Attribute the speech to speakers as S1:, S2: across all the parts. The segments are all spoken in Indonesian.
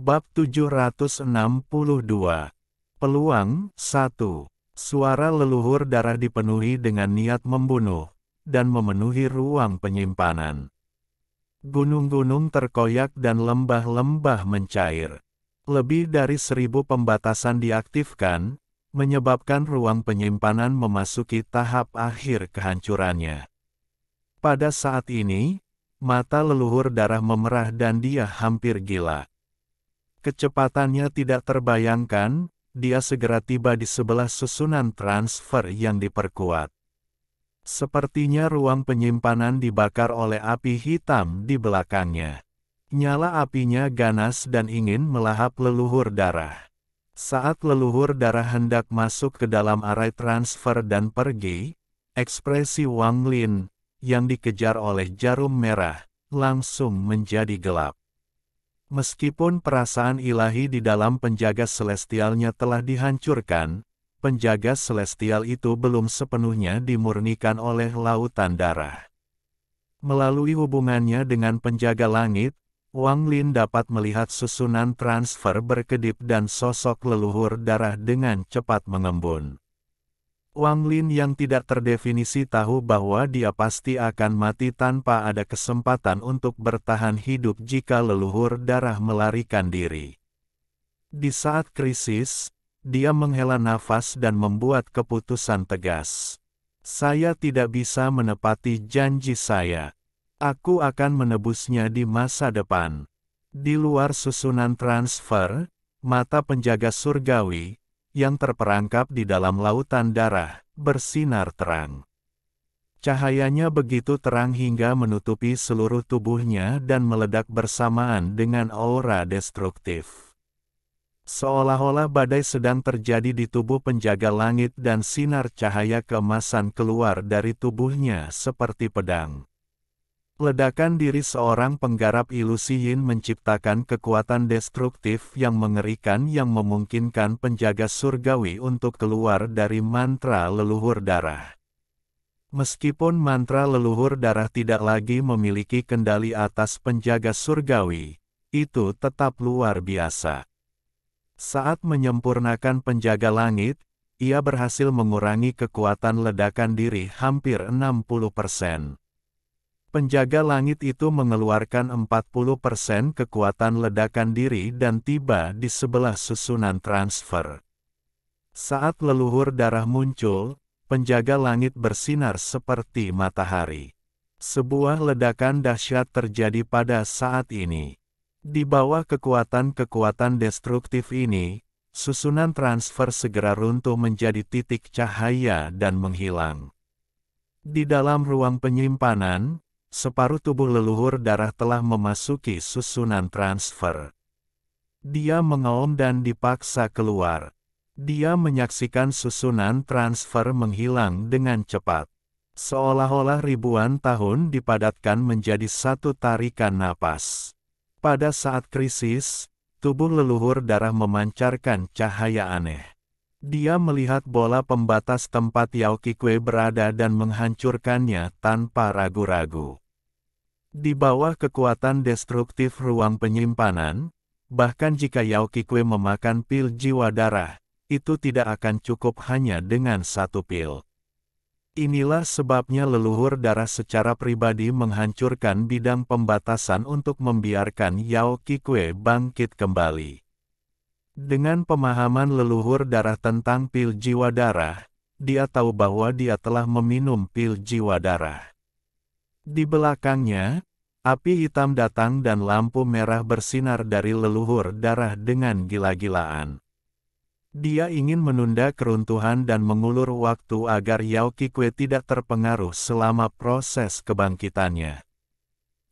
S1: Bab 762. Peluang 1. Suara leluhur darah dipenuhi dengan niat membunuh, dan memenuhi ruang penyimpanan. Gunung-gunung terkoyak dan lembah-lembah mencair. Lebih dari 1000 pembatasan diaktifkan, menyebabkan ruang penyimpanan memasuki tahap akhir kehancurannya. Pada saat ini, mata leluhur darah memerah dan dia hampir gila. Kecepatannya tidak terbayangkan, dia segera tiba di sebelah susunan transfer yang diperkuat. Sepertinya ruang penyimpanan dibakar oleh api hitam di belakangnya. Nyala apinya ganas dan ingin melahap leluhur darah. Saat leluhur darah hendak masuk ke dalam arai transfer dan pergi, ekspresi Wang Lin, yang dikejar oleh jarum merah, langsung menjadi gelap. Meskipun perasaan ilahi di dalam penjaga celestialnya telah dihancurkan, penjaga celestial itu belum sepenuhnya dimurnikan oleh lautan darah. Melalui hubungannya dengan penjaga langit, Wang Lin dapat melihat susunan transfer berkedip dan sosok leluhur darah dengan cepat mengembun. Wang Lin yang tidak terdefinisi tahu bahwa dia pasti akan mati tanpa ada kesempatan untuk bertahan hidup jika leluhur darah melarikan diri. Di saat krisis, dia menghela nafas dan membuat keputusan tegas. Saya tidak bisa menepati janji saya. Aku akan menebusnya di masa depan. Di luar susunan transfer, mata penjaga surgawi, yang terperangkap di dalam lautan darah, bersinar terang. Cahayanya begitu terang hingga menutupi seluruh tubuhnya dan meledak bersamaan dengan aura destruktif. Seolah-olah badai sedang terjadi di tubuh penjaga langit dan sinar cahaya keemasan keluar dari tubuhnya seperti pedang. Ledakan diri seorang penggarap ilusi Yin menciptakan kekuatan destruktif yang mengerikan yang memungkinkan penjaga surgawi untuk keluar dari mantra leluhur darah. Meskipun mantra leluhur darah tidak lagi memiliki kendali atas penjaga surgawi, itu tetap luar biasa. Saat menyempurnakan penjaga langit, ia berhasil mengurangi kekuatan ledakan diri hampir 60%. Penjaga langit itu mengeluarkan 40% kekuatan ledakan diri dan tiba di sebelah susunan transfer. Saat leluhur darah muncul, penjaga langit bersinar seperti matahari. Sebuah ledakan dahsyat terjadi pada saat ini. Di bawah kekuatan-kekuatan destruktif ini, susunan transfer segera runtuh menjadi titik cahaya dan menghilang. Di dalam ruang penyimpanan, separuh tubuh leluhur darah telah memasuki susunan transfer. Dia mengaum dan dipaksa keluar. Dia menyaksikan susunan transfer menghilang dengan cepat. Seolah-olah ribuan tahun dipadatkan menjadi satu tarikan napas. Pada saat krisis, tubuh leluhur darah memancarkan cahaya aneh. Dia melihat bola pembatas tempat Yao Qikue berada dan menghancurkannya tanpa ragu-ragu. Di bawah kekuatan destruktif ruang penyimpanan, bahkan jika Yao Qikue memakan pil jiwa darah, itu tidak akan cukup hanya dengan satu pil. Inilah sebabnya leluhur darah secara pribadi menghancurkan bidang pembatasan untuk membiarkan Yao Qikue bangkit kembali. Dengan pemahaman leluhur darah tentang pil jiwa darah, dia tahu bahwa dia telah meminum pil jiwa darah. Di belakangnya, api hitam datang dan lampu merah bersinar dari leluhur darah dengan gila-gilaan. Dia ingin menunda keruntuhan dan mengulur waktu agar Yao Qikue tidak terpengaruh selama proses kebangkitannya.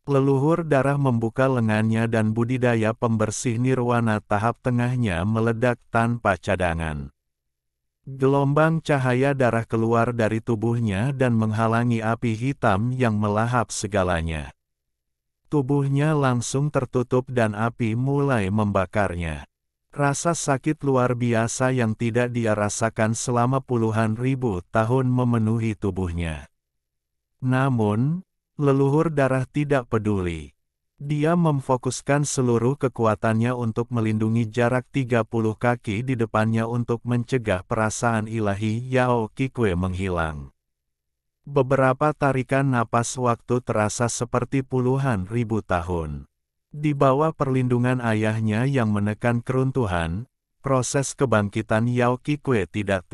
S1: Leluhur darah membuka lengannya dan budidaya pembersih nirwana tahap tengahnya meledak tanpa cadangan. Gelombang cahaya darah keluar dari tubuhnya dan menghalangi api hitam yang melahap segalanya. Tubuhnya langsung tertutup dan api mulai membakarnya. Rasa sakit luar biasa yang tidak dia rasakan selama puluhan ribu tahun memenuhi tubuhnya. Namun, leluhur darah tidak peduli. Dia memfokuskan seluruh kekuatannya untuk melindungi jarak 30 kaki di depannya untuk mencegah perasaan ilahi Yao Qikue menghilang. Beberapa tarikan napas waktu terasa seperti puluhan ribu tahun. Di bawah perlindungan ayahnya yang menekan keruntuhan, proses kebangkitan Yao Qikue tidak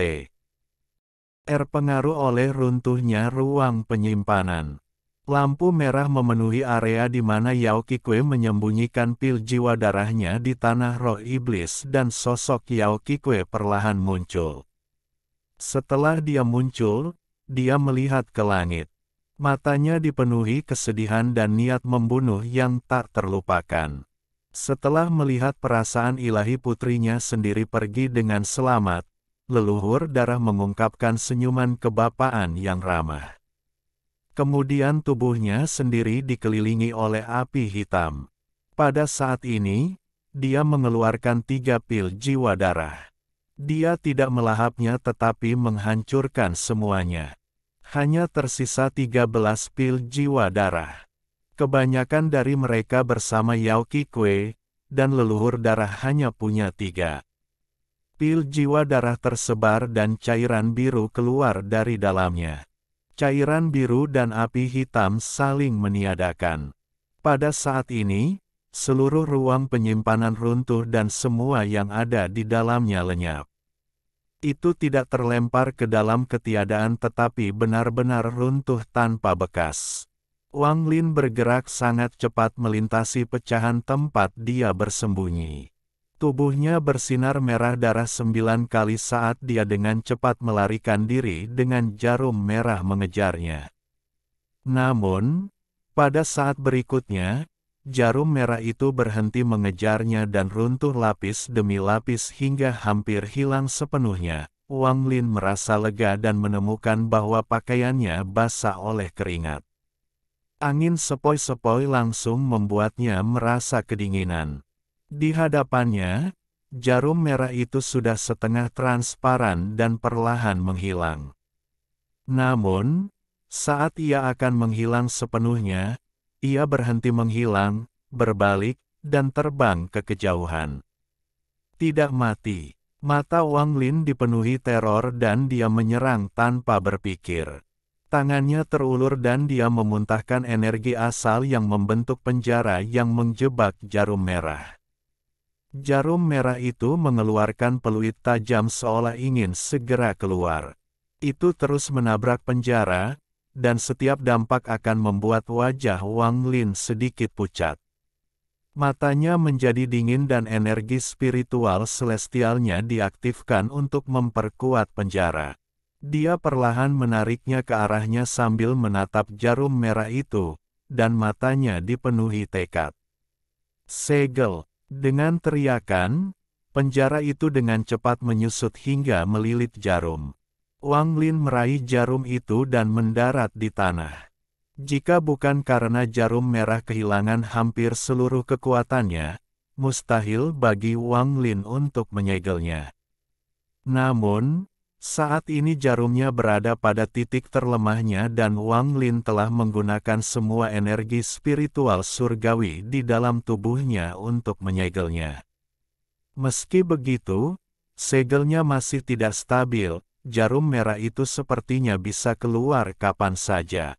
S1: terpengaruh oleh runtuhnya ruang penyimpanan. Lampu merah memenuhi area di mana Yao Qikue menyembunyikan pil jiwa darahnya di tanah roh iblis dan sosok Yao Qikue perlahan muncul. Setelah dia muncul, dia melihat ke langit. Matanya dipenuhi kesedihan dan niat membunuh yang tak terlupakan. Setelah melihat perasaan ilahi putrinya sendiri pergi dengan selamat, leluhur darah mengungkapkan senyuman kebapaan yang ramah. Kemudian tubuhnya sendiri dikelilingi oleh api hitam. Pada saat ini, dia mengeluarkan 3 pil jiwa darah. Dia tidak melahapnya tetapi menghancurkan semuanya. Hanya tersisa 13 pil jiwa darah. Kebanyakan dari mereka bersama Yao Qikue, dan leluhur darah hanya punya 3. Pil jiwa darah tersebar dan cairan biru keluar dari dalamnya. Cairan biru dan api hitam saling meniadakan. Pada saat ini, seluruh ruang penyimpanan runtuh dan semua yang ada di dalamnya lenyap. Itu tidak terlempar ke dalam ketiadaan tetapi benar-benar runtuh tanpa bekas. Wang Lin bergerak sangat cepat melintasi pecahan tempat dia bersembunyi. Tubuhnya bersinar merah darah 9 kali saat dia dengan cepat melarikan diri dengan jarum merah mengejarnya. Namun, pada saat berikutnya, jarum merah itu berhenti mengejarnya dan runtuh lapis demi lapis hingga hampir hilang sepenuhnya. Wang Lin merasa lega dan menemukan bahwa pakaiannya basah oleh keringat. Angin sepoi-sepoi langsung membuatnya merasa kedinginan. Di hadapannya, jarum merah itu sudah setengah transparan dan perlahan menghilang. Namun, saat ia akan menghilang sepenuhnya, ia berhenti menghilang, berbalik, dan terbang ke kejauhan. Tidak mati. Mata Wang Lin dipenuhi teror dan dia menyerang tanpa berpikir. Tangannya terulur dan dia memuntahkan energi asal yang membentuk penjara yang menjebak jarum merah. Jarum merah itu mengeluarkan peluit tajam seolah ingin segera keluar. Itu terus menabrak penjara, dan setiap dampak akan membuat wajah Wang Lin sedikit pucat. Matanya menjadi dingin dan energi spiritual celestialnya diaktifkan untuk memperkuat penjara. Dia perlahan menariknya ke arahnya sambil menatap jarum merah itu, dan matanya dipenuhi tekad. Segel. Dengan teriakan, penjara itu dengan cepat menyusut hingga melilit jarum. Wang Lin meraih jarum itu dan mendarat di tanah. Jika bukan karena jarum merah kehilangan hampir seluruh kekuatannya, mustahil bagi Wang Lin untuk menyegelnya. Namun, saat ini jarumnya berada pada titik terlemahnya dan Wang Lin telah menggunakan semua energi spiritual surgawi di dalam tubuhnya untuk menyegelnya. Meski begitu, segelnya masih tidak stabil, jarum merah itu sepertinya bisa keluar kapan saja.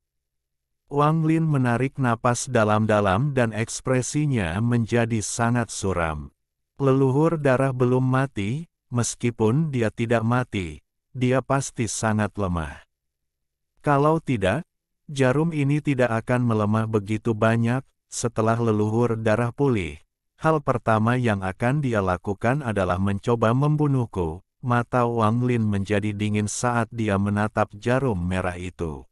S1: Wang Lin menarik napas dalam-dalam dan ekspresinya menjadi sangat suram. Leluhur darah belum mati, meskipun dia tidak mati, dia pasti sangat lemah. Kalau tidak, jarum ini tidak akan melemah begitu banyak. Setelah leluhur darah pulih, hal pertama yang akan dia lakukan adalah mencoba membunuhku. Mata Wang Lin menjadi dingin saat dia menatap jarum merah itu.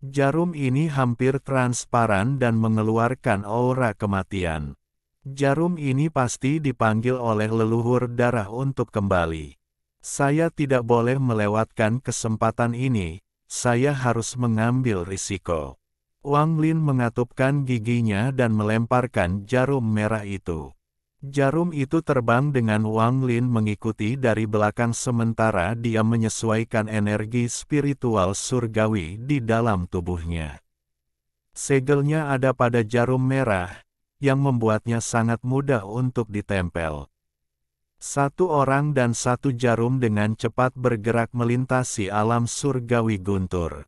S1: Jarum ini hampir transparan dan mengeluarkan aura kematian. Jarum ini pasti dipanggil oleh leluhur darah untuk kembali. Saya tidak boleh melewatkan kesempatan ini, saya harus mengambil risiko. Wang Lin mengatupkan giginya dan melemparkan jarum merah itu. Jarum itu terbang dengan Wang Lin mengikuti dari belakang sementara dia menyesuaikan energi spiritual surgawi di dalam tubuhnya. Segelnya ada pada jarum merah, yang membuatnya sangat mudah untuk ditempel. Satu orang dan satu jarum dengan cepat bergerak melintasi alam surgawi guntur.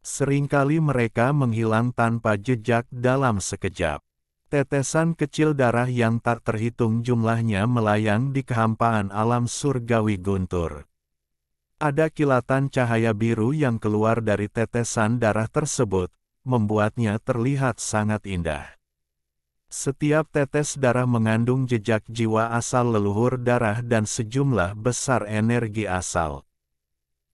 S1: Seringkali mereka menghilang tanpa jejak dalam sekejap. Tetesan kecil darah yang tak terhitung jumlahnya melayang di kehampaan alam surgawi guntur. Ada kilatan cahaya biru yang keluar dari tetesan darah tersebut, membuatnya terlihat sangat indah. Setiap tetes darah mengandung jejak jiwa asal leluhur darah dan sejumlah besar energi asal.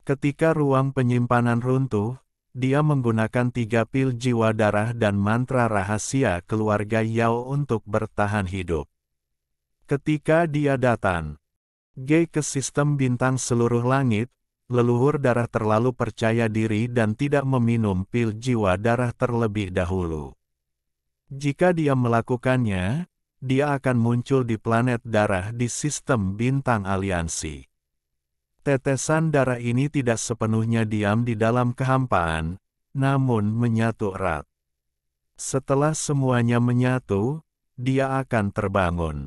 S1: Ketika ruang penyimpanan runtuh, dia menggunakan 3 pil jiwa darah dan mantra rahasia keluarga Yao untuk bertahan hidup. Ketika dia datang ke sistem bintang seluruh langit, leluhur darah terlalu percaya diri dan tidak meminum pil jiwa darah terlebih dahulu. Jika dia melakukannya, dia akan muncul di planet darah di sistem bintang aliansi. Tetesan darah ini tidak sepenuhnya diam di dalam kehampaan, namun menyatu erat. Setelah semuanya menyatu, dia akan terbangun.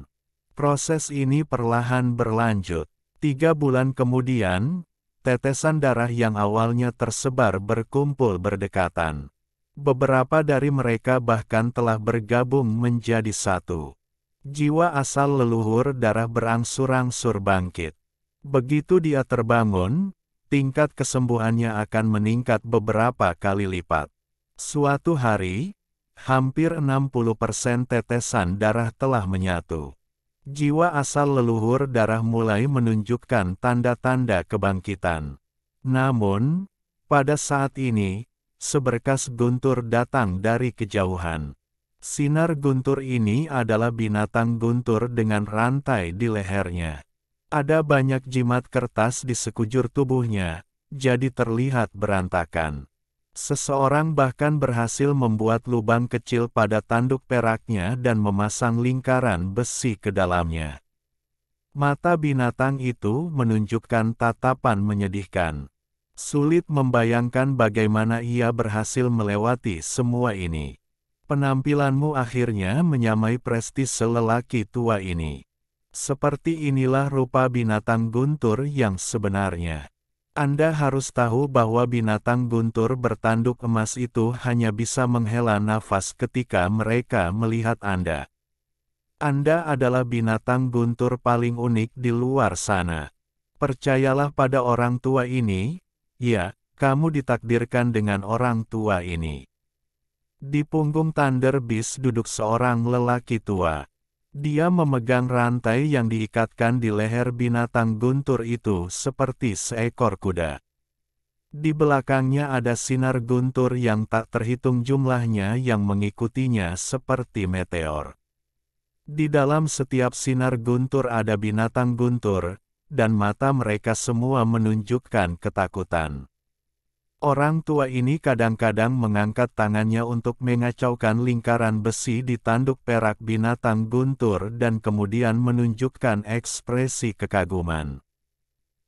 S1: Proses ini perlahan berlanjut. 3 bulan kemudian, tetesan darah yang awalnya tersebar berkumpul berdekatan. Beberapa dari mereka bahkan telah bergabung menjadi satu. Jiwa asal leluhur darah berangsur-angsur bangkit. Begitu dia terbangun, tingkat kesembuhannya akan meningkat beberapa kali lipat. Suatu hari, hampir 60% tetesan darah telah menyatu. Jiwa asal leluhur darah mulai menunjukkan tanda-tanda kebangkitan. Namun, pada saat ini, seberkas guntur datang dari kejauhan. Sinar guntur ini adalah binatang guntur dengan rantai di lehernya. Ada banyak jimat kertas di sekujur tubuhnya, jadi terlihat berantakan. Seseorang bahkan berhasil membuat lubang kecil pada tanduk peraknya dan memasang lingkaran besi ke dalamnya. Mata binatang itu menunjukkan tatapan menyedihkan. Sulit membayangkan bagaimana ia berhasil melewati semua ini. Penampilanmu akhirnya menyamai prestise lelaki tua ini. Seperti inilah rupa binatang guntur yang sebenarnya. Anda harus tahu bahwa binatang guntur bertanduk emas itu hanya bisa menghela nafas ketika mereka melihat Anda. Anda adalah binatang guntur paling unik di luar sana. Percayalah pada orang tua ini. Ya, kamu ditakdirkan dengan orang tua ini. Di punggung Thunder Beast duduk seorang lelaki tua. Dia memegang rantai yang diikatkan di leher binatang guntur itu seperti seekor kuda. Di belakangnya ada sinar guntur yang tak terhitung jumlahnya yang mengikutinya seperti meteor. Di dalam setiap sinar guntur ada binatang guntur, dan mata mereka semua menunjukkan ketakutan. Orang tua ini kadang-kadang mengangkat tangannya untuk mengacaukan lingkaran besi di tanduk perak binatang guntur dan kemudian menunjukkan ekspresi kekaguman.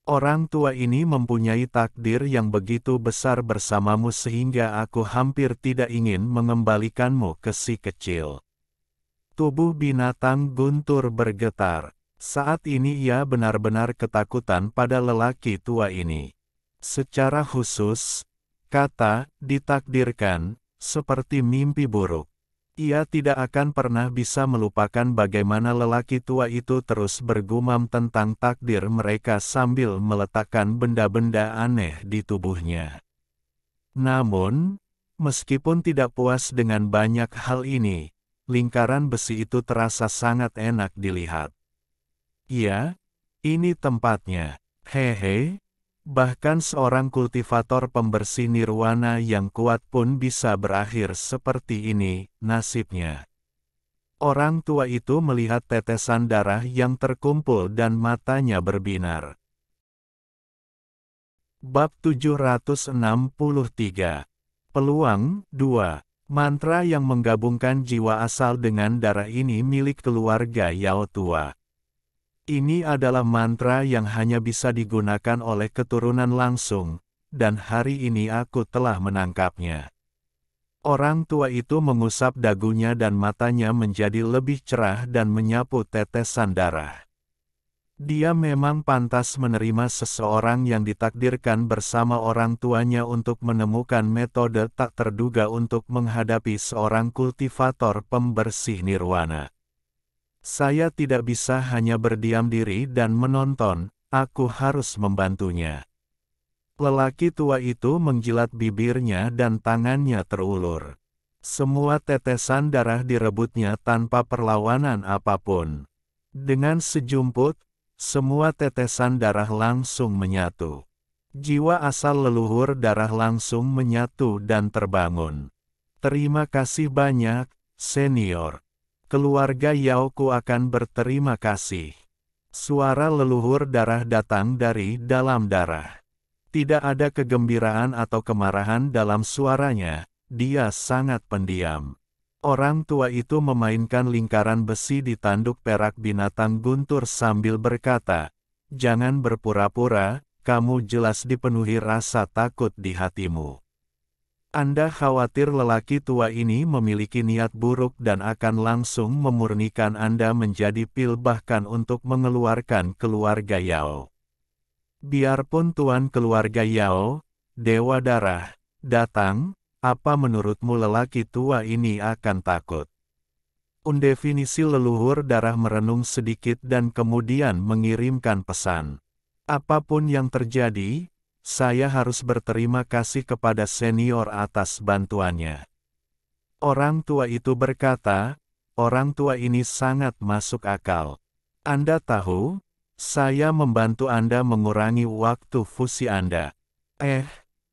S1: Orang tua ini mempunyai takdir yang begitu besar bersamamu sehingga aku hampir tidak ingin mengembalikanmu ke si kecil. Tubuh binatang guntur bergetar. Saat ini ia benar-benar ketakutan pada lelaki tua ini. Secara khusus, kata ditakdirkan seperti mimpi buruk. Ia tidak akan pernah bisa melupakan bagaimana lelaki tua itu terus bergumam tentang takdir mereka sambil meletakkan benda-benda aneh di tubuhnya. Namun, meskipun tidak puas dengan banyak hal ini, lingkaran besi itu terasa sangat enak dilihat. Ya, ini tempatnya. Hehe. Bahkan seorang kultivator pembersih nirwana yang kuat pun bisa berakhir seperti ini, nasibnya. Orang tua itu melihat tetesan darah yang terkumpul dan matanya berbinar. Bab 763. Peluang 2. Mantra yang menggabungkan jiwa asal dengan darah ini milik keluarga Yao tua. Ini adalah mantra yang hanya bisa digunakan oleh keturunan langsung, dan hari ini aku telah menangkapnya. Orang tua itu mengusap dagunya dan matanya menjadi lebih cerah dan menyapu tetesan darah. Dia memang pantas menerima seseorang yang ditakdirkan bersama orang tuanya untuk menemukan metode tak terduga untuk menghadapi seorang kultivator pembersih nirwana. Saya tidak bisa hanya berdiam diri dan menonton, aku harus membantunya. Lelaki tua itu menjilat bibirnya dan tangannya terulur. Semua tetesan darah direbutnya tanpa perlawanan apapun. Dengan sejumput, semua tetesan darah langsung menyatu. Jiwa asal leluhur darah langsung menyatu dan terbangun. Terima kasih banyak, senior. Keluarga Yaoku akan berterima kasih. Suara leluhur darah datang dari dalam darah. Tidak ada kegembiraan atau kemarahan dalam suaranya, dia sangat pendiam. Orang tua itu memainkan lingkaran besi di tanduk perak binatang guntur sambil berkata, "Jangan berpura-pura, kamu jelas dipenuhi rasa takut di hatimu. Anda khawatir lelaki tua ini memiliki niat buruk dan akan langsung memurnikan Anda menjadi pil bahkan untuk mengeluarkan keluarga Yao. Biarpun tuan keluarga Yao, Dewa Darah, datang, apa menurutmu lelaki tua ini akan takut?" Undefinisi leluhur darah merenung sedikit dan kemudian mengirimkan pesan. "Apapun yang terjadi, saya harus berterima kasih kepada senior atas bantuannya." Orang tua itu berkata, "Orang tua ini sangat masuk akal. Anda tahu, saya membantu Anda mengurangi waktu fusi Anda.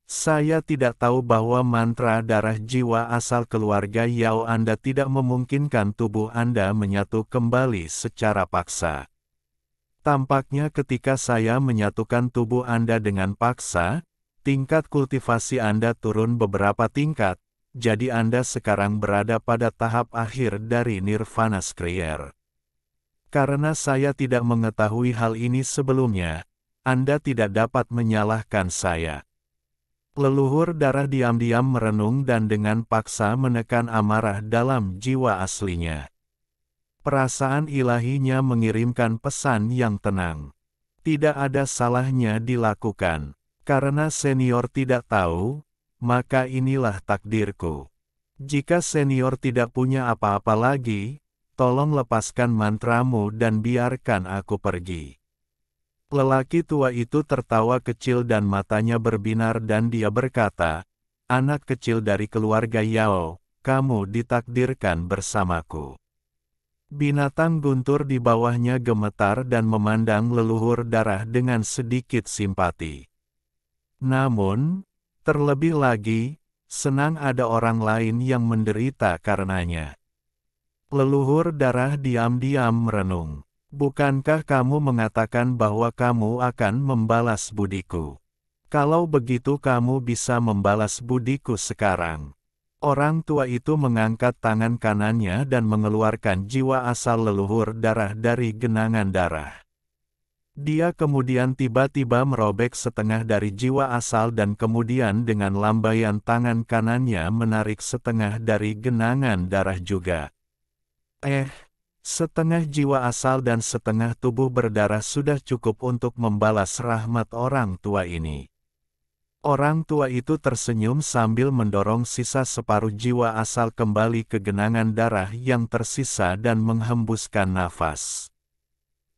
S1: Saya tidak tahu bahwa mantra darah jiwa asal keluarga Yao Anda tidak memungkinkan tubuh Anda menyatu kembali secara paksa. Tampaknya ketika saya menyatukan tubuh Anda dengan paksa, tingkat kultivasi Anda turun beberapa tingkat, jadi Anda sekarang berada pada tahap akhir dari Nirvana Skrier. Karena saya tidak mengetahui hal ini sebelumnya, Anda tidak dapat menyalahkan saya." Leluhur darah diam-diam merenung dan dengan paksa menekan amarah dalam jiwa aslinya. Perasaan ilahinya mengirimkan pesan yang tenang. Tidak ada salahnya dilakukan. Karena senior tidak tahu, maka inilah takdirku. Jika senior tidak punya apa-apa lagi, tolong lepaskan mantramu dan biarkan aku pergi. Lelaki tua itu tertawa kecil dan matanya berbinar dan dia berkata, "Anak kecil dari keluarga Yao, kamu ditakdirkan bersamaku." Binatang guntur di bawahnya gemetar dan memandang leluhur darah dengan sedikit simpati. Namun, terlebih lagi, senang ada orang lain yang menderita karenanya. Leluhur darah diam-diam merenung. "Bukankah kamu mengatakan bahwa kamu akan membalas budiku? Kalau begitu kamu bisa membalas budiku sekarang." Orang tua itu mengangkat tangan kanannya dan mengeluarkan jiwa asal leluhur darah dari genangan darah. Dia kemudian tiba-tiba merobek setengah dari jiwa asal dan kemudian dengan lambaian tangan kanannya menarik setengah dari genangan darah juga. Setengah jiwa asal dan setengah tubuh berdarah sudah cukup untuk membalas rahmat orang tua ini. Orang tua itu tersenyum sambil mendorong sisa separuh jiwa asal kembali ke genangan darah yang tersisa dan menghembuskan nafas.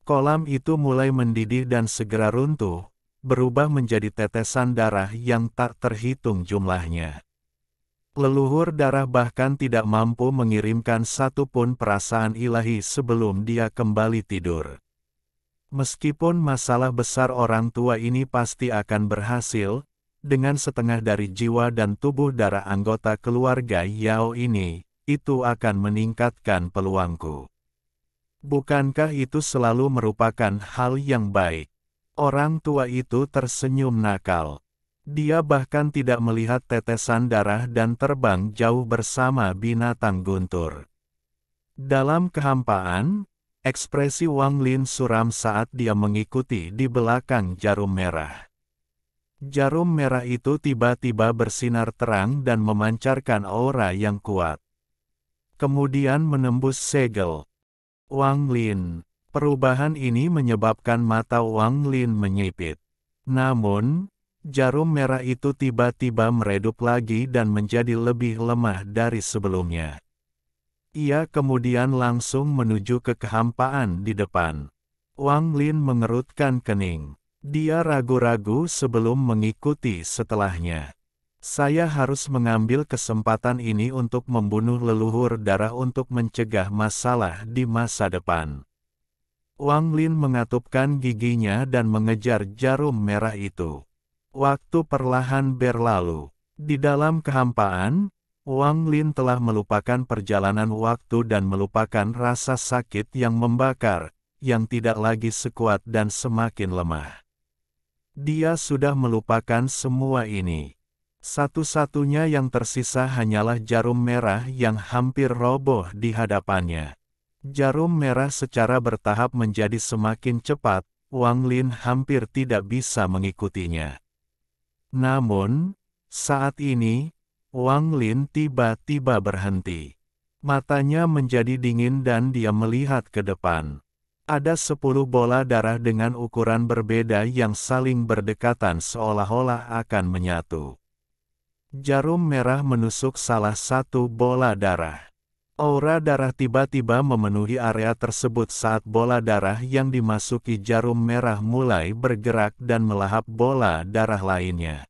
S1: Kolam itu mulai mendidih dan segera runtuh, berubah menjadi tetesan darah yang tak terhitung jumlahnya. Leluhur darah bahkan tidak mampu mengirimkan satu pun perasaan ilahi sebelum dia kembali tidur. Meskipun masalah besar orang tua ini pasti akan berhasil, dengan setengah dari jiwa dan tubuh darah anggota keluarga Yao ini, itu akan meningkatkan peluangku. Bukankah itu selalu merupakan hal yang baik? Orang tua itu tersenyum nakal. Dia bahkan tidak melihat tetesan darah dan terbang jauh bersama binatang guntur. Dalam kehampaan, ekspresi Wang Lin suram saat dia mengikuti di belakang jarum merah. Jarum merah itu tiba-tiba bersinar terang dan memancarkan aura yang kuat. Kemudian menembus segel Wang Lin. Perubahan ini menyebabkan mata Wang Lin menyipit. Namun, jarum merah itu tiba-tiba meredup lagi dan menjadi lebih lemah dari sebelumnya. Ia kemudian langsung menuju ke kehampaan di depan. Wang Lin mengerutkan kening. Dia ragu-ragu sebelum mengikuti setelahnya. Saya harus mengambil kesempatan ini untuk membunuh leluhur darah untuk mencegah masalah di masa depan. Wang Lin mengatupkan giginya dan mengejar jarum merah itu. Waktu perlahan berlalu. Di dalam kehampaan, Wang Lin telah melupakan perjalanan waktu dan melupakan rasa sakit yang membakar, yang tidak lagi sekuat dan semakin lemah. Dia sudah melupakan semua ini. Satu-satunya yang tersisa hanyalah jarum merah yang hampir roboh di hadapannya. Jarum merah secara bertahap menjadi semakin cepat, Wang Lin hampir tidak bisa mengikutinya. Namun, saat ini, Wang Lin tiba-tiba berhenti. Matanya menjadi dingin dan dia melihat ke depan. Ada 10 bola darah dengan ukuran berbeda yang saling berdekatan seolah-olah akan menyatu. Jarum merah menusuk salah satu bola darah. Aura darah tiba-tiba memenuhi area tersebut saat bola darah yang dimasuki jarum merah mulai bergerak dan melahap bola darah lainnya.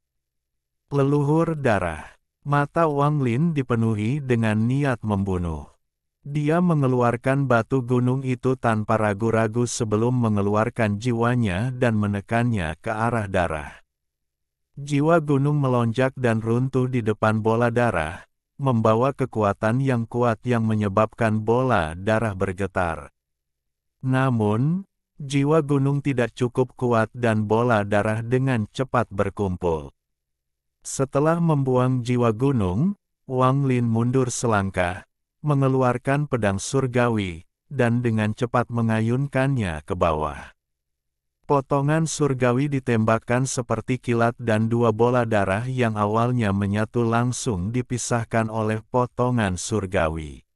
S1: Leluhur darah. Mata Wang Lin dipenuhi dengan niat membunuh. Dia mengeluarkan batu gunung itu tanpa ragu-ragu sebelum mengeluarkan jiwanya dan menekannya ke arah darah. Jiwa gunung melonjak dan runtuh di depan bola darah, membawa kekuatan yang kuat yang menyebabkan bola darah bergetar. Namun, jiwa gunung tidak cukup kuat dan bola darah dengan cepat berkumpul. Setelah membuang jiwa gunung, Wang Lin mundur selangkah, mengeluarkan pedang surgawi, dan dengan cepat mengayunkannya ke bawah. Potongan surgawi ditembakkan seperti kilat dan 2 bola darah yang awalnya menyatu langsung dipisahkan oleh potongan surgawi.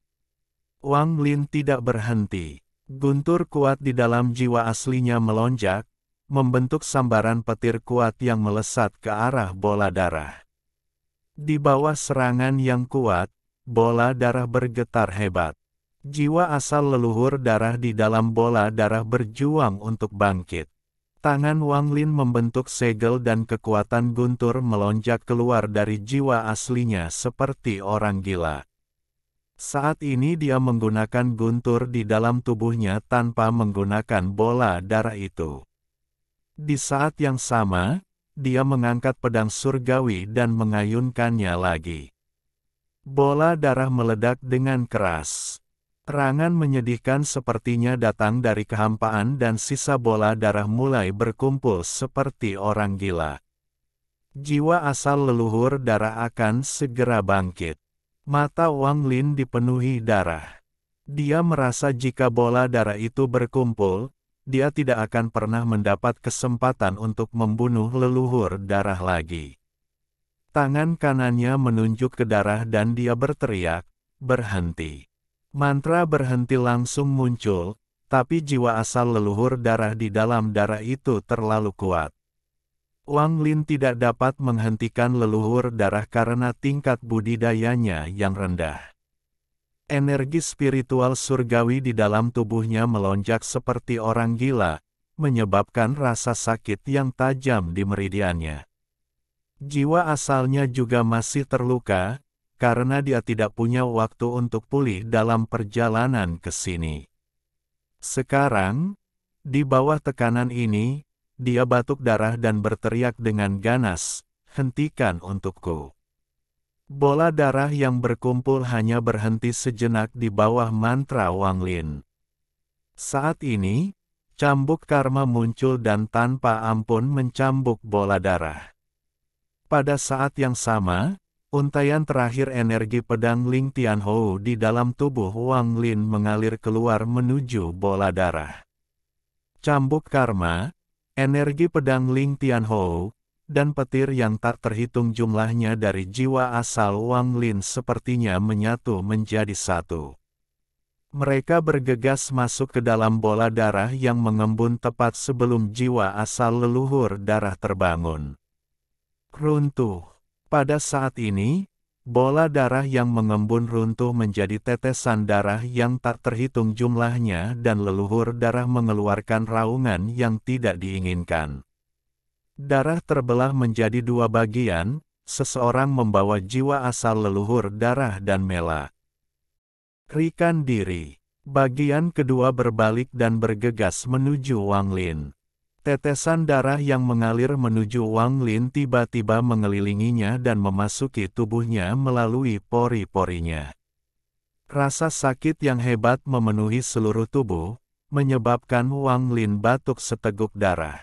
S1: Wang Lin tidak berhenti. Guntur kuat di dalam jiwa aslinya melonjak, membentuk sambaran petir kuat yang melesat ke arah bola darah. Di bawah serangan yang kuat, bola darah bergetar hebat. Jiwa asal leluhur darah di dalam bola darah berjuang untuk bangkit. Tangan Wang Lin membentuk segel dan kekuatan guntur melonjak keluar dari jiwa aslinya seperti orang gila. Saat ini dia menggunakan guntur di dalam tubuhnya tanpa menggunakan bola darah itu. Di saat yang sama, dia mengangkat pedang surgawi dan mengayunkannya lagi. Bola darah meledak dengan keras. Serangan menyedihkan sepertinya datang dari kehampaan dan sisa bola darah mulai berkumpul seperti orang gila. Jiwa asal leluhur darah akan segera bangkit. Mata Wang Lin dipenuhi darah. Dia merasa jika bola darah itu berkumpul, dia tidak akan pernah mendapat kesempatan untuk membunuh leluhur darah lagi. Tangan kanannya menunjuk ke darah dan dia berteriak, "Berhenti." Mantra berhenti langsung muncul, tapi jiwa asal leluhur darah di dalam darah itu terlalu kuat. Wang Lin tidak dapat menghentikan leluhur darah karena tingkat budidayanya yang rendah. Energi spiritual surgawi di dalam tubuhnya melonjak seperti orang gila, menyebabkan rasa sakit yang tajam di meridiannya. Jiwa asalnya juga masih terluka, karena dia tidak punya waktu untuk pulih dalam perjalanan ke sini. Sekarang, di bawah tekanan ini, dia batuk darah dan berteriak dengan ganas, "Hentikan untukku." Bola darah yang berkumpul hanya berhenti sejenak di bawah mantra Wang Lin. Saat ini, cambuk karma muncul dan tanpa ampun mencambuk bola darah. Pada saat yang sama, untaian terakhir energi pedang Ling Tianhou di dalam tubuh Wang Lin mengalir keluar menuju bola darah. Cambuk karma, energi pedang Ling Tianhou, dan petir yang tak terhitung jumlahnya dari jiwa asal Wang Lin sepertinya menyatu menjadi satu. Mereka bergegas masuk ke dalam bola darah yang mengembun tepat sebelum jiwa asal leluhur darah terbangun. Runtuh. Pada saat ini, bola darah yang mengembun runtuh menjadi tetesan darah yang tak terhitung jumlahnya dan leluhur darah mengeluarkan raungan yang tidak diinginkan. Darah terbelah menjadi dua bagian, seseorang membawa jiwa asal leluhur darah dan Mela. Rikan diri. Bagian kedua berbalik dan bergegas menuju Wang Lin. Tetesan darah yang mengalir menuju Wang Lin tiba-tiba mengelilinginya dan memasuki tubuhnya melalui pori-porinya. Rasa sakit yang hebat memenuhi seluruh tubuh, menyebabkan Wang Lin batuk seteguk darah.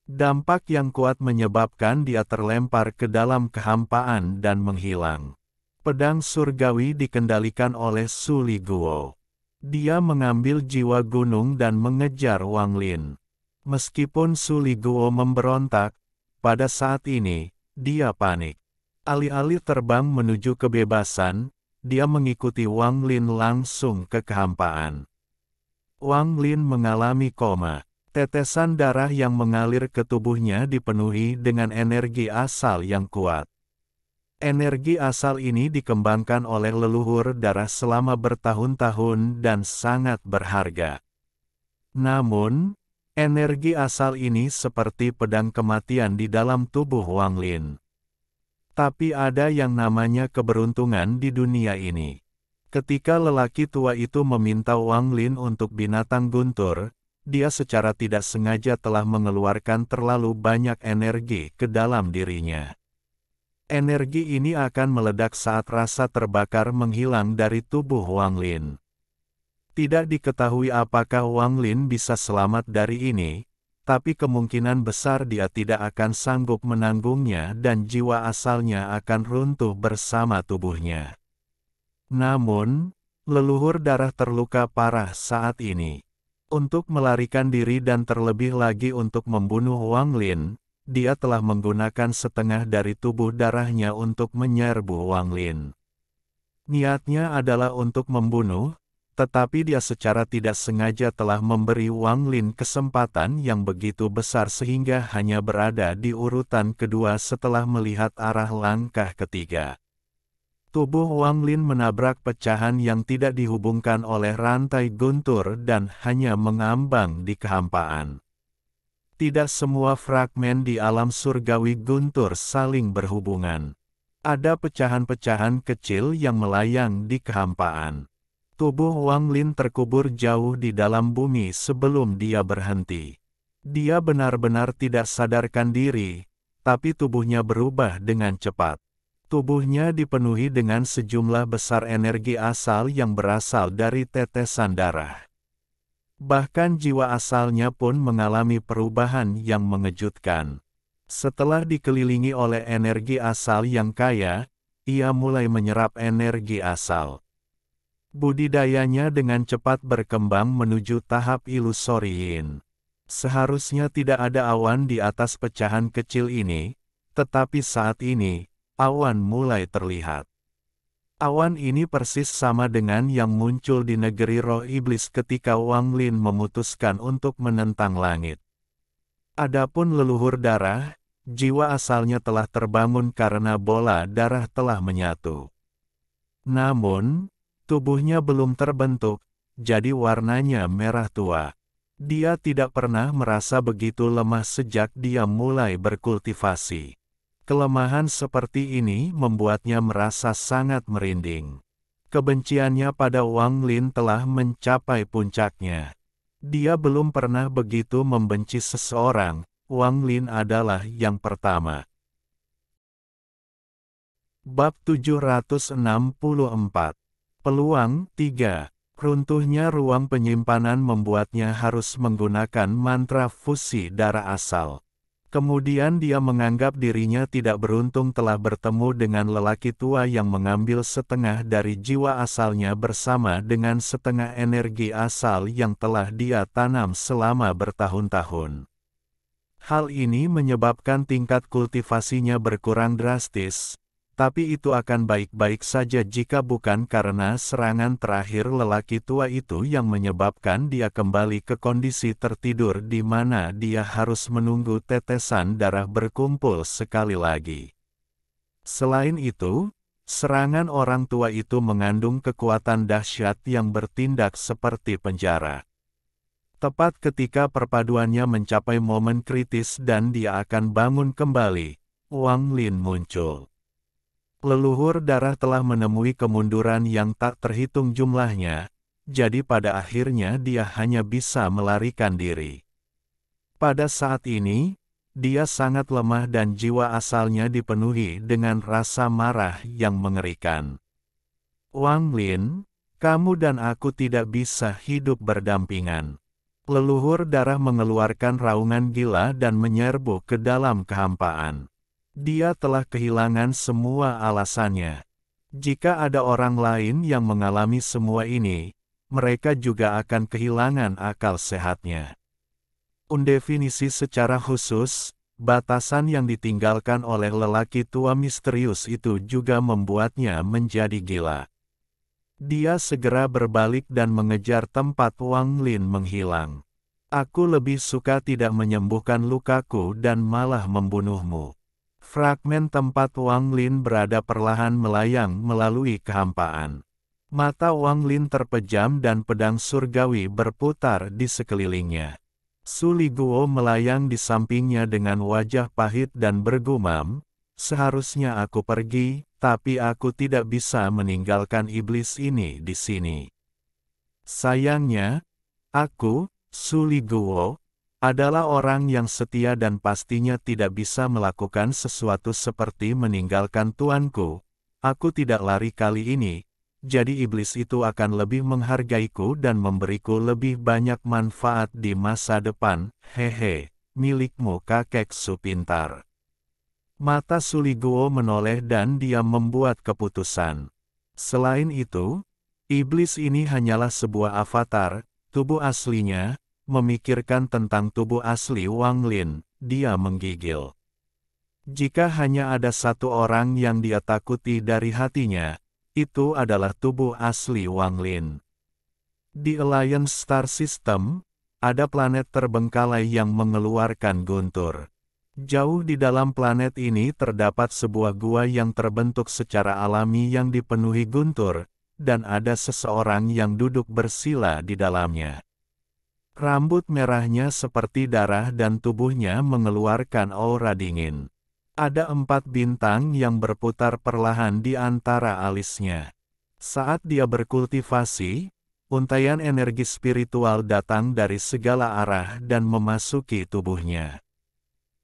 S1: Dampak yang kuat menyebabkan dia terlempar ke dalam kehampaan dan menghilang. Pedang surgawi dikendalikan oleh Su Li Guo. Dia mengambil jiwa gunung dan mengejar Wang Lin. Meskipun Su Li Guo memberontak, pada saat ini, dia panik. Alih-alih terbang menuju kebebasan, dia mengikuti Wang Lin langsung ke kehampaan. Wang Lin mengalami koma. Tetesan darah yang mengalir ke tubuhnya dipenuhi dengan energi asal yang kuat. Energi asal ini dikembangkan oleh leluhur darah selama bertahun-tahun dan sangat berharga. Namun, energi asal ini seperti pedang kematian di dalam tubuh Wang Lin. Tapi ada yang namanya keberuntungan di dunia ini. Ketika lelaki tua itu meminta Wang Lin untuk binatang guntur, dia secara tidak sengaja telah mengeluarkan terlalu banyak energi ke dalam dirinya. Energi ini akan meledak saat rasa terbakar menghilang dari tubuh Wang Lin. Tidak diketahui apakah Wang Lin bisa selamat dari ini, tapi kemungkinan besar dia tidak akan sanggup menanggungnya dan jiwa asalnya akan runtuh bersama tubuhnya. Namun, leluhur darah terluka parah saat ini. Untuk melarikan diri dan terlebih lagi untuk membunuh Wang Lin, dia telah menggunakan setengah dari tubuh darahnya untuk menyerbu Wang Lin. Niatnya adalah untuk membunuh, tetapi dia secara tidak sengaja telah memberi Wang Lin kesempatan yang begitu besar sehingga hanya berada di urutan kedua setelah melihat arah langkah ketiga. Tubuh Wang Lin menabrak pecahan yang tidak dihubungkan oleh rantai guntur dan hanya mengambang di kehampaan. Tidak semua fragmen di alam surgawi guntur saling berhubungan. Ada pecahan-pecahan kecil yang melayang di kehampaan. Tubuh Wang Lin terkubur jauh di dalam bumi sebelum dia berhenti. Dia benar-benar tidak sadarkan diri, tapi tubuhnya berubah dengan cepat. Tubuhnya dipenuhi dengan sejumlah besar energi asal yang berasal dari tetesan darah. Bahkan jiwa asalnya pun mengalami perubahan yang mengejutkan. Setelah dikelilingi oleh energi asal yang kaya, ia mulai menyerap energi asal. Budidayanya dengan cepat berkembang menuju tahap ilusoriin. Seharusnya tidak ada awan di atas pecahan kecil ini, tetapi saat ini, awan mulai terlihat. Awan ini persis sama dengan yang muncul di negeri roh iblis ketika Wang Lin memutuskan untuk menentang langit. Adapun leluhur darah, jiwa asalnya telah terbangun karena bola darah telah menyatu. Namun, tubuhnya belum terbentuk, jadi warnanya merah tua. Dia tidak pernah merasa begitu lemah sejak dia mulai berkultivasi. Kelemahan seperti ini membuatnya merasa sangat merinding. Kebenciannya pada Wang Lin telah mencapai puncaknya. Dia belum pernah begitu membenci seseorang, Wang Lin adalah yang pertama. Bab 764. Peluang 3. Runtuhnya ruang penyimpanan membuatnya harus menggunakan mantra fusi darah asal. Kemudian dia menganggap dirinya tidak beruntung telah bertemu dengan lelaki tua yang mengambil setengah dari jiwa asalnya bersama dengan setengah energi asal yang telah dia tanam selama bertahun-tahun. Hal ini menyebabkan tingkat kultivasinya berkurang drastis, tapi itu akan baik-baik saja jika bukan karena serangan terakhir lelaki tua itu yang menyebabkan dia kembali ke kondisi tertidur di mana dia harus menunggu tetesan darah berkumpul sekali lagi. Selain itu, serangan orang tua itu mengandung kekuatan dahsyat yang bertindak seperti penjara. Tepat ketika perpaduannya mencapai momen kritis dan dia akan bangun kembali, Wang Lin muncul. Leluhur darah telah menemui kemunduran yang tak terhitung jumlahnya, jadi pada akhirnya dia hanya bisa melarikan diri. Pada saat ini, dia sangat lemah dan jiwa asalnya dipenuhi dengan rasa marah yang mengerikan. Wang Lin, kamu dan aku tidak bisa hidup berdampingan. Leluhur darah mengeluarkan raungan gila dan menyerbu ke dalam kehampaan. Dia telah kehilangan semua alasannya. Jika ada orang lain yang mengalami semua ini, mereka juga akan kehilangan akal sehatnya. Undefinisi secara khusus, batasan yang ditinggalkan oleh lelaki tua misterius itu juga membuatnya menjadi gila. Dia segera berbalik dan mengejar tempat Wang Lin menghilang. Aku lebih suka tidak menyembuhkan lukaku dan malah membunuhmu. Fragmen tempat Wang Lin berada perlahan melayang melalui kehampaan. Mata Wang Lin terpejam dan pedang surgawi berputar di sekelilingnya. Su Liguo melayang di sampingnya dengan wajah pahit dan bergumam, seharusnya aku pergi, tapi aku tidak bisa meninggalkan iblis ini di sini. Sayangnya, aku, Su Liguo, adalah orang yang setia dan pastinya tidak bisa melakukan sesuatu seperti meninggalkan tuanku. Aku tidak lari kali ini, jadi iblis itu akan lebih menghargaiku dan memberiku lebih banyak manfaat di masa depan. Hehe, milikmu kakek Su pintar. Mata Su Liguo menoleh dan dia membuat keputusan. Selain itu, iblis ini hanyalah sebuah avatar, tubuh aslinya. Memikirkan tentang tubuh asli Wang Lin, dia menggigil. Jika hanya ada satu orang yang dia takuti dari hatinya, itu adalah tubuh asli Wang Lin. Di Alliance Star System, ada planet terbengkalai yang mengeluarkan guntur. Jauh di dalam planet ini terdapat sebuah gua yang terbentuk secara alami yang dipenuhi guntur, dan ada seseorang yang duduk bersila di dalamnya. Rambut merahnya seperti darah dan tubuhnya mengeluarkan aura dingin. Ada 4 bintang yang berputar perlahan di antara alisnya. Saat dia berkultivasi, untaian energi spiritual datang dari segala arah dan memasuki tubuhnya.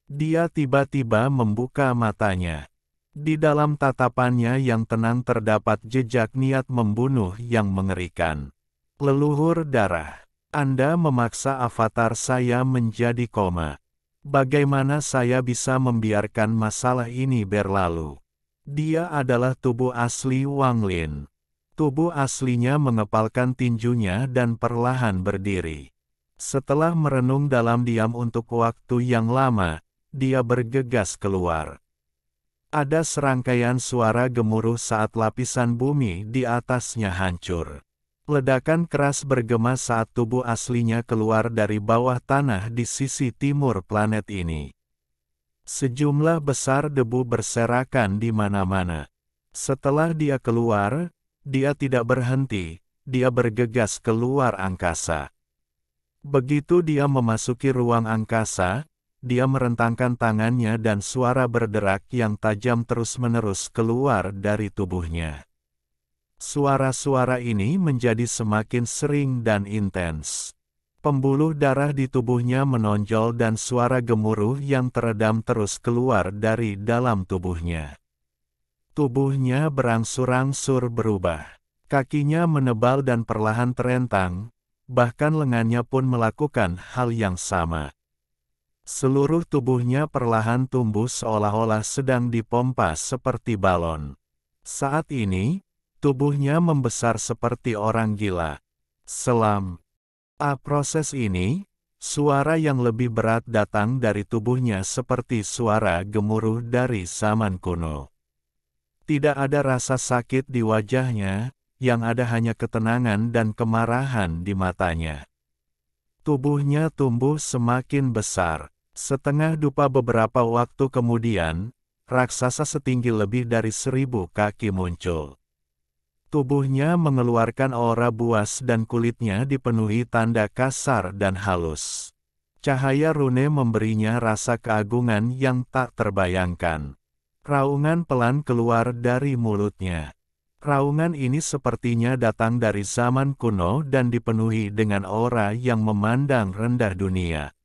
S1: Dia tiba-tiba membuka matanya. Di dalam tatapannya yang tenang terdapat jejak niat membunuh yang mengerikan. Leluhur darah. Anda memaksa avatar saya menjadi koma. Bagaimana saya bisa membiarkan masalah ini berlalu? Dia adalah tubuh asli Wang Lin. Tubuh aslinya mengepalkan tinjunya dan perlahan berdiri. Setelah merenung dalam diam untuk waktu yang lama, dia bergegas keluar. Ada serangkaian suara gemuruh saat lapisan bumi di atasnya hancur. Ledakan keras bergema saat tubuh aslinya keluar dari bawah tanah di sisi timur planet ini. Sejumlah besar debu berserakan di mana-mana. Setelah dia keluar, dia tidak berhenti, dia bergegas keluar angkasa. Begitu dia memasuki ruang angkasa, dia merentangkan tangannya dan suara berderak yang tajam terus-menerus keluar dari tubuhnya. Suara-suara ini menjadi semakin sering dan intens. Pembuluh darah di tubuhnya menonjol dan suara gemuruh yang teredam terus keluar dari dalam tubuhnya. Tubuhnya berangsur-angsur berubah. Kakinya menebal dan perlahan terentang, bahkan lengannya pun melakukan hal yang sama. Seluruh tubuhnya perlahan tumbuh seolah-olah sedang dipompa seperti balon. Saat ini, tubuhnya membesar seperti orang gila. Proses ini, Suara yang lebih berat datang dari tubuhnya seperti suara gemuruh dari zaman kuno. Tidak ada rasa sakit di wajahnya, yang ada hanya ketenangan dan kemarahan di matanya. Tubuhnya tumbuh semakin besar. Setengah dupa beberapa waktu kemudian, raksasa setinggi lebih dari 1000 kaki muncul. Tubuhnya mengeluarkan aura buas dan kulitnya dipenuhi tanda kasar dan halus. Cahaya rune memberinya rasa keagungan yang tak terbayangkan. Raungan pelan keluar dari mulutnya. Raungan ini sepertinya datang dari zaman kuno dan dipenuhi dengan aura yang memandang rendah dunia.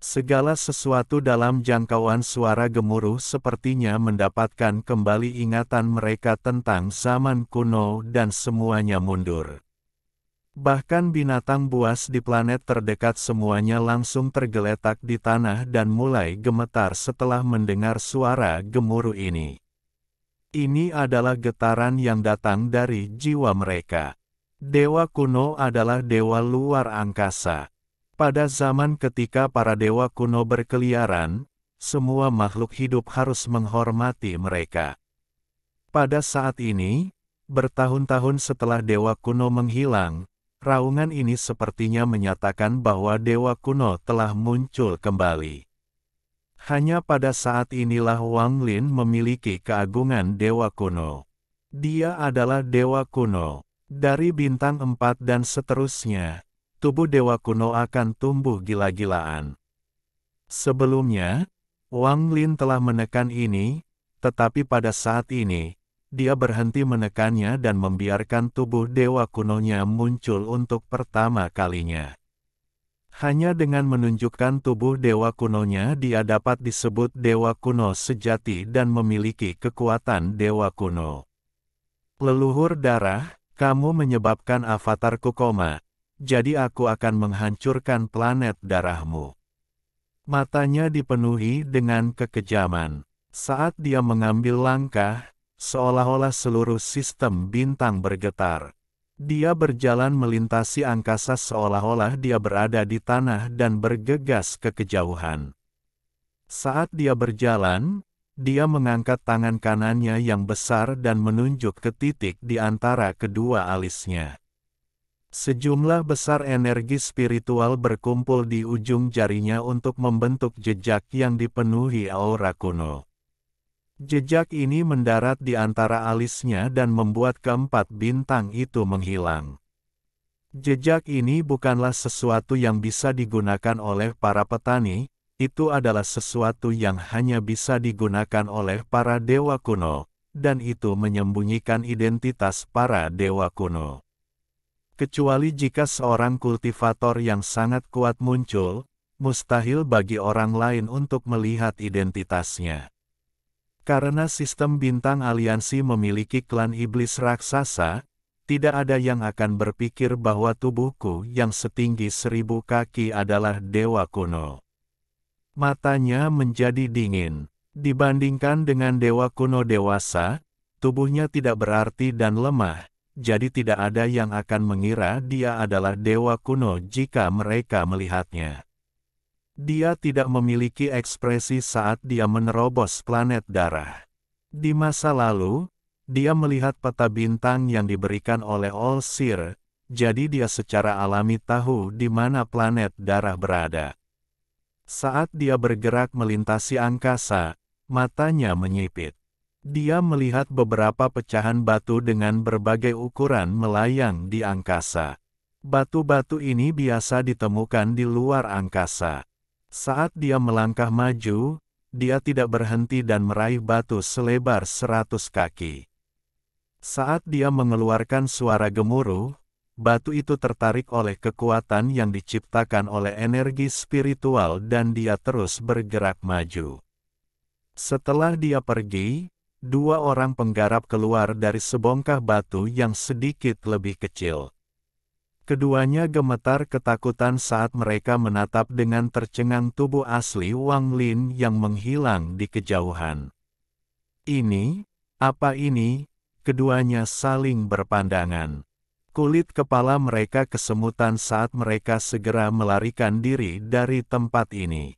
S1: Segala sesuatu dalam jangkauan suara gemuruh sepertinya mendapatkan kembali ingatan mereka tentang zaman kuno dan semuanya mundur. Bahkan binatang buas di planet terdekat semuanya langsung tergeletak di tanah dan mulai gemetar setelah mendengar suara gemuruh ini. Ini adalah getaran yang datang dari jiwa mereka. Dewa kuno adalah dewa luar angkasa. Pada zaman ketika para dewa kuno berkeliaran, semua makhluk hidup harus menghormati mereka. Pada saat ini, bertahun-tahun setelah dewa kuno menghilang, raungan ini sepertinya menyatakan bahwa dewa kuno telah muncul kembali. Hanya pada saat inilah Wang Lin memiliki keagungan dewa kuno. Dia adalah dewa kuno. Dari bintang 4 dan seterusnya, tubuh dewa kuno akan tumbuh gila-gilaan. Sebelumnya, Wang Lin telah menekan ini, tetapi pada saat ini, dia berhenti menekannya dan membiarkan tubuh dewa kunonya muncul untuk pertama kalinya. Hanya dengan menunjukkan tubuh dewa kunonya dia dapat disebut dewa kuno sejati dan memiliki kekuatan dewa kuno. Leluhur darah, kamu menyebabkan avatarku koma. Jadi aku akan menghancurkan planet darahmu. Matanya dipenuhi dengan kekejaman. Saat dia mengambil langkah, seolah-olah seluruh sistem bintang bergetar. Dia berjalan melintasi angkasa seolah-olah dia berada di tanah dan bergegas ke kejauhan. Saat dia berjalan, dia mengangkat tangan kanannya yang besar dan menunjuk ke titik di antara kedua alisnya. Sejumlah besar energi spiritual berkumpul di ujung jarinya untuk membentuk jejak yang dipenuhi aura kuno. Jejak ini mendarat di antara alisnya dan membuat keempat bintang itu menghilang. Jejak ini bukanlah sesuatu yang bisa digunakan oleh para petani, itu adalah sesuatu yang hanya bisa digunakan oleh para dewa kuno, dan itu menyembunyikan identitas para dewa kuno. Kecuali jika seorang kultivator yang sangat kuat muncul, mustahil bagi orang lain untuk melihat identitasnya. Karena sistem bintang aliansi memiliki klan iblis raksasa, tidak ada yang akan berpikir bahwa tubuhku yang setinggi 1000 kaki adalah dewa kuno. Matanya menjadi dingin. Dibandingkan dengan dewa kuno dewasa, tubuhnya tidak berarti dan lemah. Jadi tidak ada yang akan mengira dia adalah dewa kuno jika mereka melihatnya. Dia tidak memiliki ekspresi saat dia menerobos planet darah. Di masa lalu, dia melihat peta bintang yang diberikan oleh All Seer, jadi dia secara alami tahu di mana planet darah berada. Saat dia bergerak melintasi angkasa, matanya menyipit. Dia melihat beberapa pecahan batu dengan berbagai ukuran melayang di angkasa. Batu-batu ini biasa ditemukan di luar angkasa. Saat dia melangkah maju, dia tidak berhenti dan meraih batu selebar 100 kaki. Saat dia mengeluarkan suara gemuruh, batu itu tertarik oleh kekuatan yang diciptakan oleh energi spiritual dan dia terus bergerak maju. Setelah dia pergi, 2 orang penggarap keluar dari sebongkah batu yang sedikit lebih kecil. Keduanya gemetar ketakutan saat mereka menatap dengan tercengang tubuh asli Wang Lin yang menghilang di kejauhan. Ini? Apa ini? Keduanya saling berpandangan. Kulit kepala mereka kesemutan saat mereka segera melarikan diri dari tempat ini.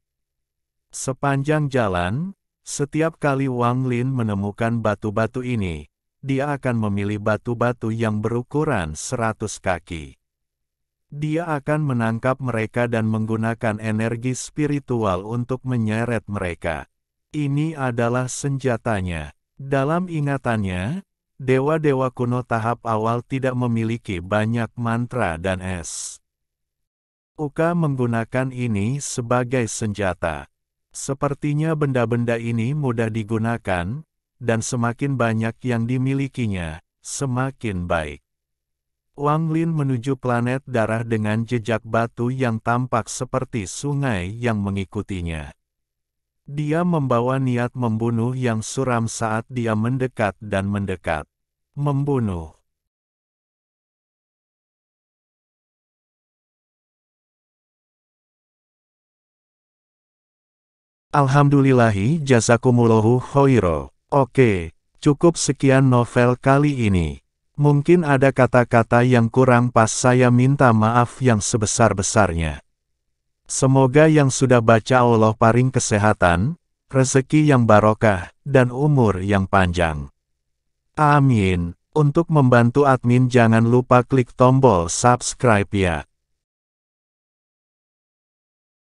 S1: Sepanjang jalan, setiap kali Wang Lin menemukan batu-batu ini, dia akan memilih batu-batu yang berukuran 100 kaki. Dia akan menangkap mereka dan menggunakan energi spiritual untuk menyeret mereka. Ini adalah senjatanya. Dalam ingatannya, dewa-dewa kuno tahap awal tidak memiliki banyak mantra dan es. Uka menggunakan ini sebagai senjata. Sepertinya benda-benda ini mudah digunakan, dan semakin banyak yang dimilikinya, semakin baik. Wang Lin menuju planet darah dengan jejak batu yang tampak seperti sungai yang mengikutinya. Dia membawa niat membunuh yang suram saat dia mendekat dan mendekat. Membunuh. Alhamdulillahi jazakumullahu khoiro. Oke, cukup sekian novel kali ini. Mungkin ada kata-kata yang kurang pas, saya minta maaf yang sebesar-besarnya. Semoga yang sudah baca Allah paring kesehatan, rezeki yang barokah, dan umur yang panjang. Amin. Untuk membantu admin jangan lupa klik tombol subscribe ya.